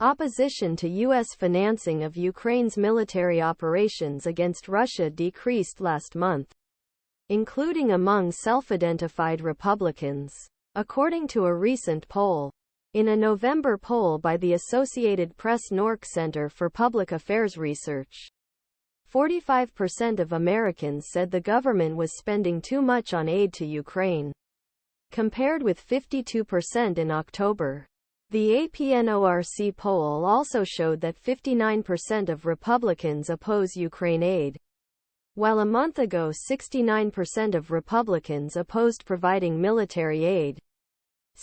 Opposition to U.S. financing of Ukraine's military operations against Russia decreased last month, including among self-identified Republicans, according to a recent poll. In a November poll by the Associated Press-NORC Center for Public Affairs Research, 45% of Americans said the government was spending too much on aid to Ukraine, compared with 52% in October. The AP-NORC poll also showed that 59% of Republicans oppose Ukraine aid, while a month ago 69% of Republicans opposed providing military aid.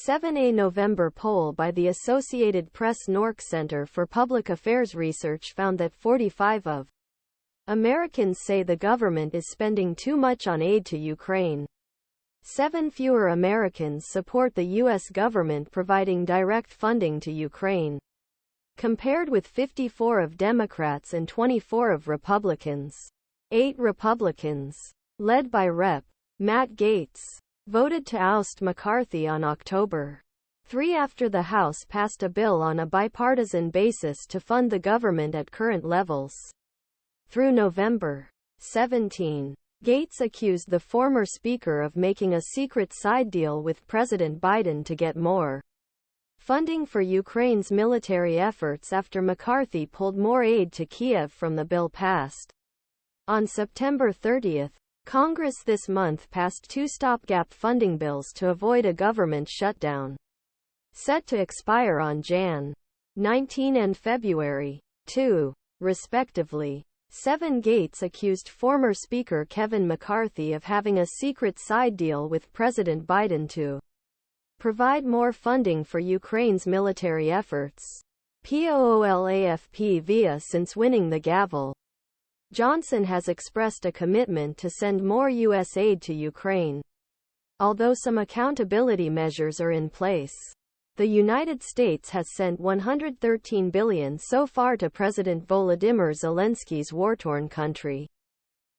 A November poll by the Associated Press-NORC Center for Public Affairs Research found that 45% of Americans say the government is spending too much on aid to Ukraine. 7 fewer Americans support the U.S. government providing direct funding to Ukraine, compared with 54 of Democrats and 24 of Republicans. 8 Republicans, led by Rep. Matt Gaetz, voted to oust McCarthy on October 3 after the House passed a bill on a bipartisan basis to fund the government at current levels. Through November 17, Gaetz accused the former speaker of making a secret side deal with President Biden to get more funding for Ukraine's military efforts after McCarthy pulled more aid to Kiev from the bill passed. On September 30, Congress this month passed 2 stopgap funding bills to avoid a government shutdown, set to expire on Jan. 19 and February 2, respectively. Gaetz accused former Speaker Kevin McCarthy of having a secret side deal with President Biden to provide more funding for Ukraine's military efforts. POOLAFP via since winning the gavel, Johnson has expressed a commitment to send more U.S. aid to Ukraine. Although some accountability measures are in place, the United States has sent $113 billion so far to President Volodymyr Zelensky's war-torn country.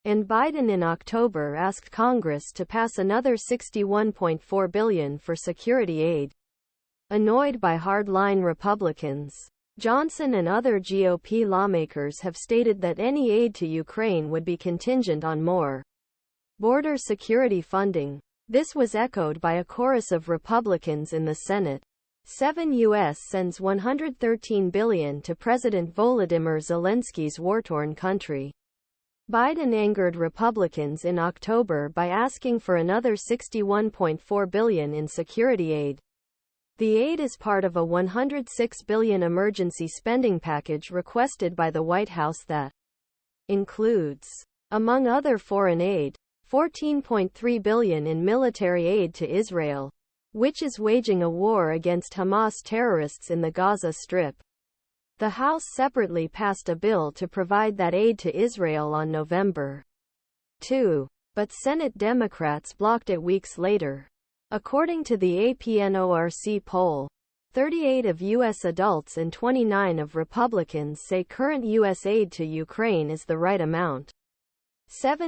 And Biden in October asked Congress to pass another $61.4 billion for security aid. Annoyed by hard-line Republicans, Johnson and other GOP lawmakers have stated that any aid to Ukraine would be contingent on more border security funding. This was echoed by a chorus of Republicans in the Senate. U.S. sends $113 billion to President Volodymyr Zelensky's war-torn country. Biden angered Republicans in October by asking for another $61.4 billion in security aid. The aid is part of a $106 billion emergency spending package requested by the White House that includes, among other foreign aid, $14.3 billion in military aid to Israel, which is waging a war against Hamas terrorists in the Gaza Strip. The House separately passed a bill to provide that aid to Israel on November 2, but Senate Democrats blocked it weeks later. According to the AP-NORC poll, 38 of U.S. adults and 29 of Republicans say current U.S. aid to Ukraine is the right amount.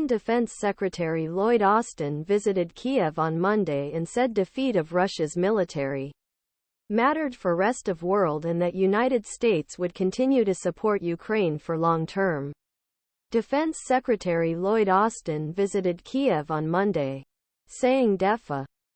Defense Secretary Lloyd Austin visited Kiev on Monday and said defeat of Russia's military mattered for rest of world and that United States would continue to support Ukraine for long term. Defense Secretary Lloyd Austin visited Kiev on Monday, saying defe